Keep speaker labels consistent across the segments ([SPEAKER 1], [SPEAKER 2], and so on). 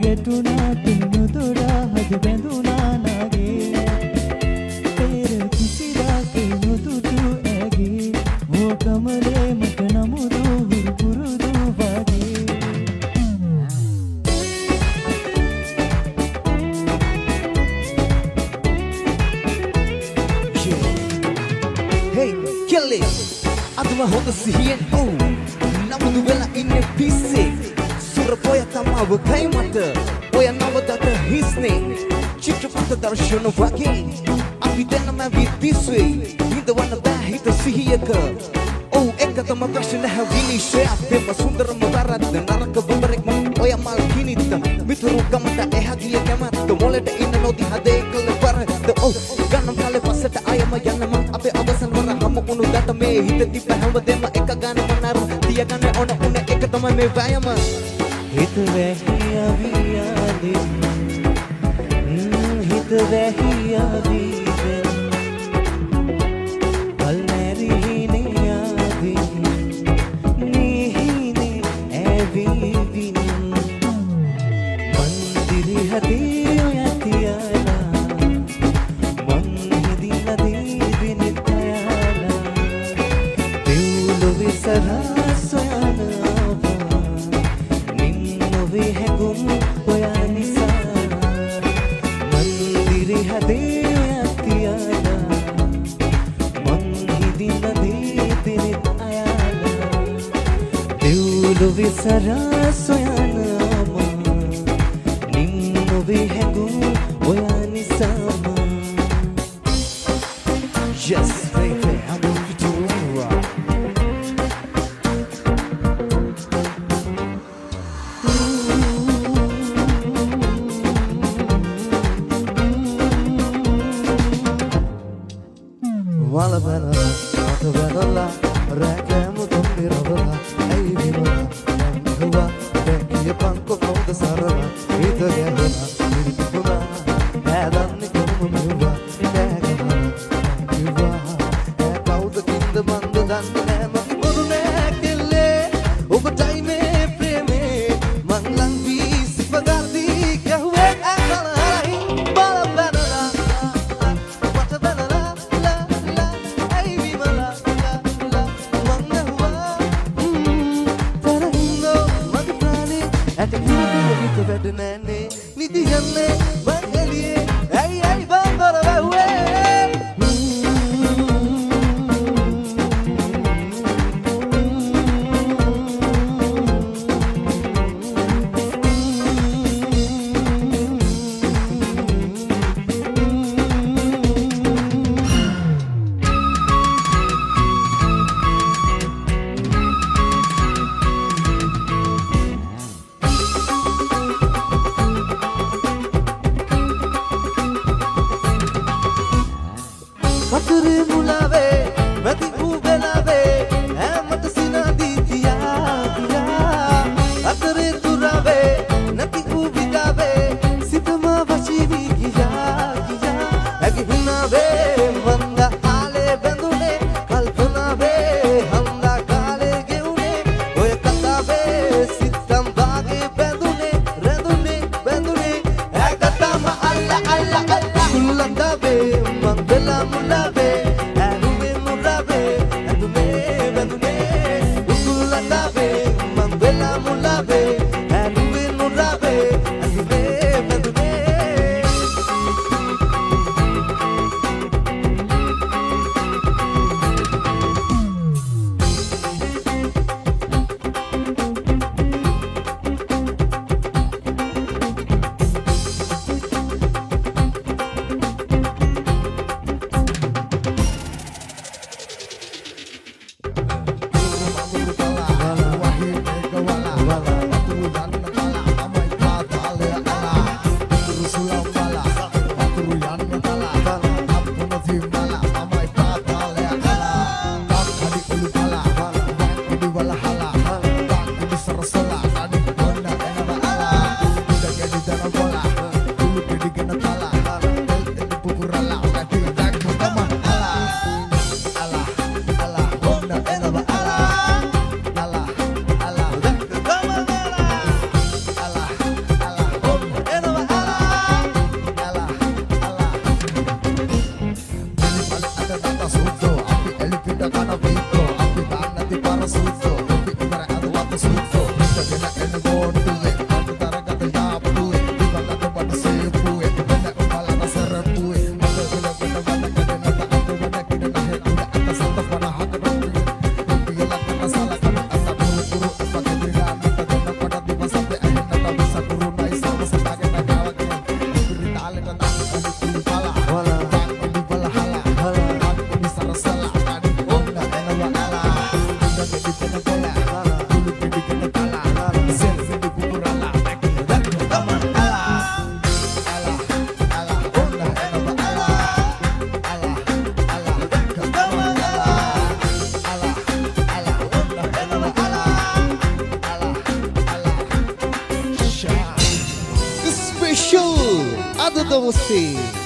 [SPEAKER 1] ගැටුණා තුනු දොඩා හද බැඳුණා නාගේ පෙර කිසිදාක නොදුටු ඇගේ ඕ කමලේ මට නමුදු හුරු පුරුදු වගේ
[SPEAKER 2] Hey, Kelly, aduma honda sihen oh namudu vela inne pisse surapoya tamawa kai mata oya nawadata hisne chitrapata darshana wage api denna ma vi this way hindawana ba hita sihiyaka oh ekka tama prashna havini share pema sundarama varada naraka babarek ma oya malkinitta mithuru kamata ehagiya kamatta moleta inna nodi hade kala parada oh ganam kale pasata ayama yanama ape abasan wara hamu unu data me hita tipa hamdema ekka gana manaru tiya gana ona una ekka tama me vayama
[SPEAKER 1] හිත වැහි අවියාදෙන් හිත වැහි අවිදෙන් අල්මැරිනේ ආදින් නිහිනේ ඇවිවින් මන්දිරි හදේ ඔයතියාලා මන් හිදිනදී විනිතයාලා දෙව්ලොව විසරා සොයනවා वे है गुम होया निसा मंदिर हदे अतियाला मन ही दिन दे दिन आयाला देवलो विसरा सोयाना निम्नो वे है गुम होया निसा
[SPEAKER 2] yes baby I want you to rock
[SPEAKER 1] Wala bala, wata bala, rakamu tumbi rabala, ay vimala, huwa, bekiya panko konda sarala, ita gehana, irikuna, adanni kumu huwa, degana, huwa, kauda kinda bandu danni nema, monu nekille, uba time preme, manglang visi pagardi, kahwe akala harahin, bala bala. At the end of the day, niti yanne bangaliye, ay ay bambara bawe.
[SPEAKER 2] special අද දවසේ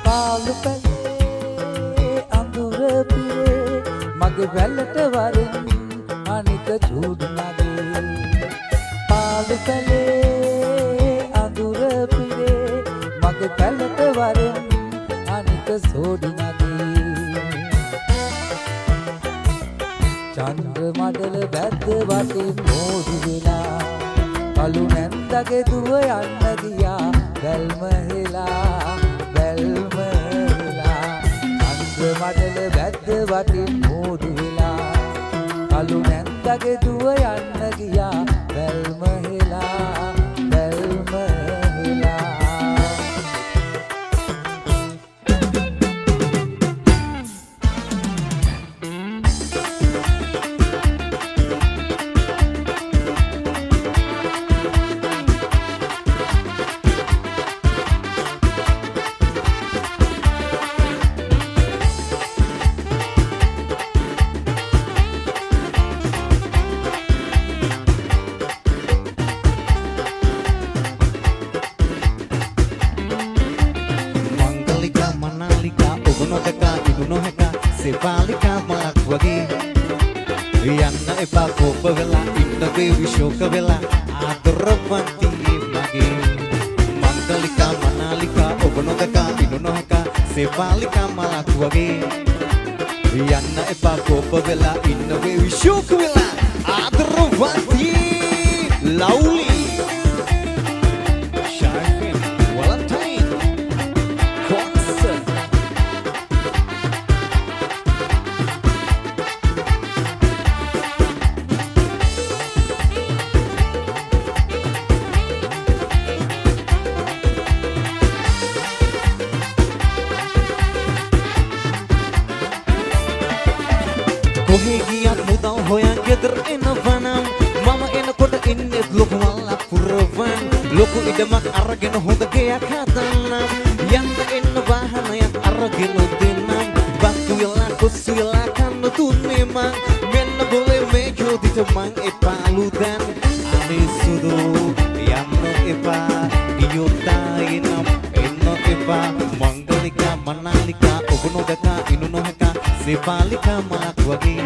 [SPEAKER 1] පාලු පැලේ අඳුර පිරේ මගේ වැල්ලට වරින් අනික චූඩු නගේ පාලු පැලේ අඳුර පිරේ මගේ වැල්ලට වරින් අනික සෝඩු නගේ චන්ද්‍ර මඩල වැද්ද වටින් මෝඩු වෙලා කලු නැන්දගේ දුව යන්න ගියා වැල්ම හෙලා මඩල වැද්ද වටින් මෝඩු වෙලා කලු නැන්දගේ දුව යන්න ගියා වැල්ම හෙලා වැල්ම හෙලා
[SPEAKER 2] Sevalika malak wage Yanna epa kopa vela inna bevi shoka vela Adaravanti mage Mangalika manalika obanodaka inunohaka Sevalika malak wage Yanna epa kopa vela inna bevi shoka vela Adaravanti Lovely Sharpin Valentine Concert Kohe giyat mudau hoyan ගෙදර එනවනම් මම එනකොට ඉන්නේ ලොකු වල්ලා පුරවන් ලොකු ඉඩමක් අරගෙන හොඳ ගෙයක් හදන්නම් යන්න එන්න වාහනයක් අරගෙන දෙන්නම් බක්කු වෙලා කොස්සු වෙලා කන්න තුන්නේ මං මෙන්න බොලේ මේ ජෝදිට මං එපාලු දැන් අනේ සුදු යන්න එපා නියොත්තායිනම් එන්න එපා මංගලිකා මනාලිකා ඔබ නොදකා ඉනු නොහැකා සේපාලිකා මලක් වගේ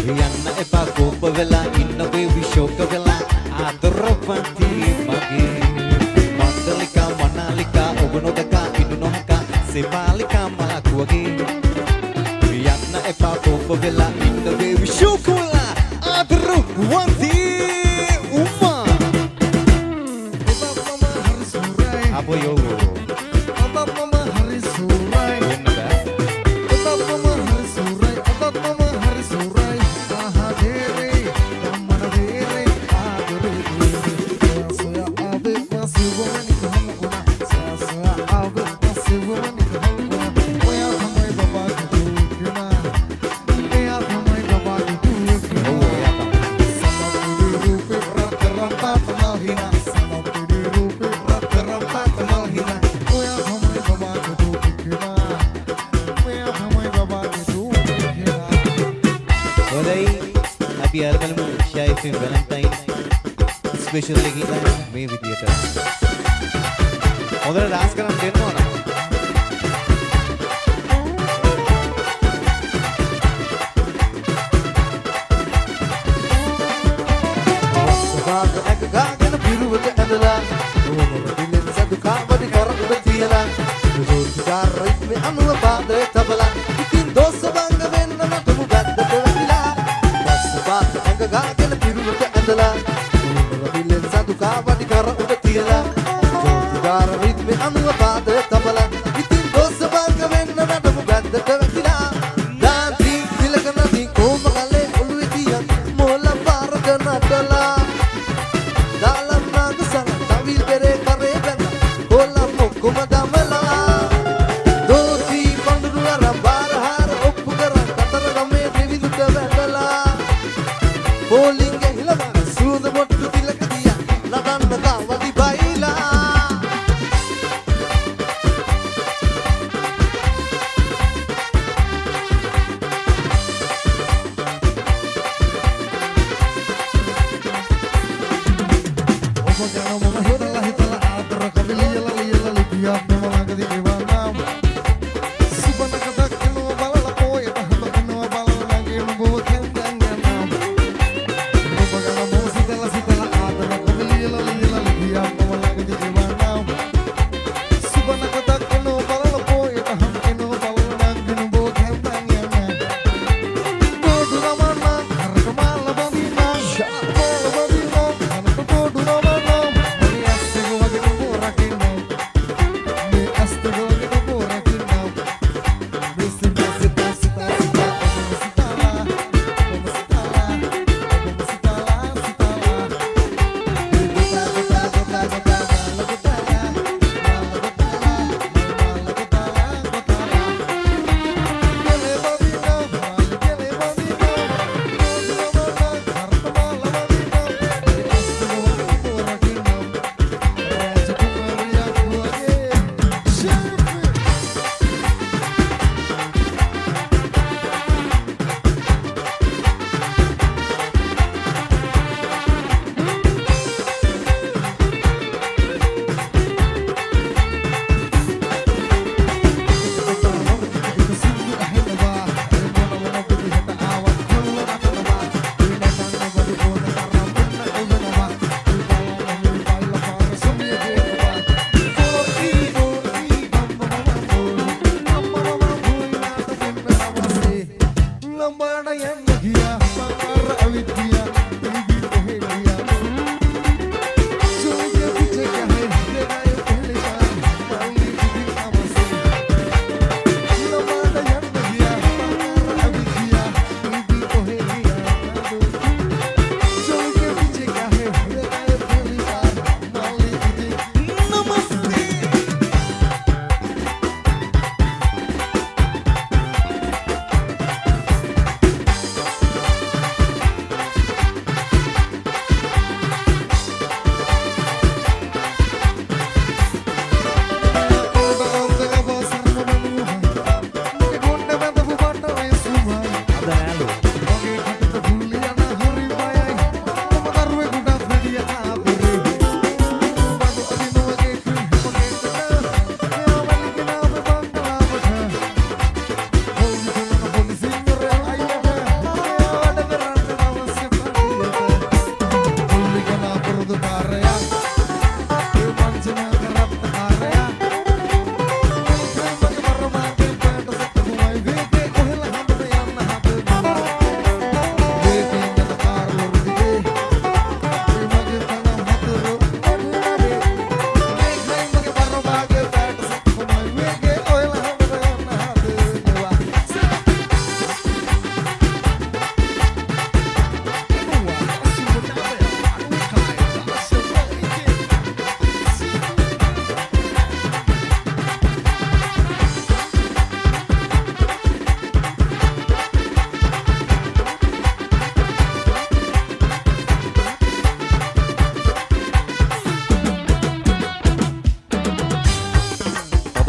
[SPEAKER 2] යන්න එපා කෝප වෙලා ඉන්න බේබි ෂෝක වෙලා ආදරවන්ති මගේ මංගලිකා මනාලිකා ඔබ නොදකා ඉනු නොහැකා සේපාලිකා මලක් වගේ යන්න එපා කෝප වෙලා ඉන්න බේබි ෂෝක වෙලා ආදරවන්ති උමා අපෝ යෝ අපි අරගලමු ෂයිෆින් වැලන්ටයින් ස්පෙෂල් එකකින් මේ විදියට හොඳට ඩාන්ස් කරන්න දෙන්න ඕන සබාද එක ගාගෙන පිරුවට ඇඳලා ඕනම දිලෙන් සතු කාමඩි කරගෙන තියලා දුදුකාර රිද්මේ අනුව පාදේ තබලා ඉතින් දොස් බංග වෙන්න නටමු ගැද්දට වැටිලා ගාගෙන පිරුවට ඇඳලා රබිලෙන් සතු කාවඩි කර උඩ තියලා ජෝතිගාර රිද්මේ අනුව පාදය තබලා ඉතින් දොස්ස බංග වෙන්න නටමු ගැද්දට වැටිලා දාන්ති තිලකනදී කොම කලේ ඔළුවේ තියන් මොළ පාරක නටලා දාලා
[SPEAKER 1] සුවඳ බොට්ටු තිලක දියා නටන්න තාවදි බයිලා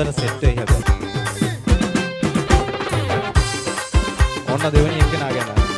[SPEAKER 3] හොඳට සෙට් වෙයි හැබැයි. ඔන්න දෙවෙනි එක්කෙනා ගැන.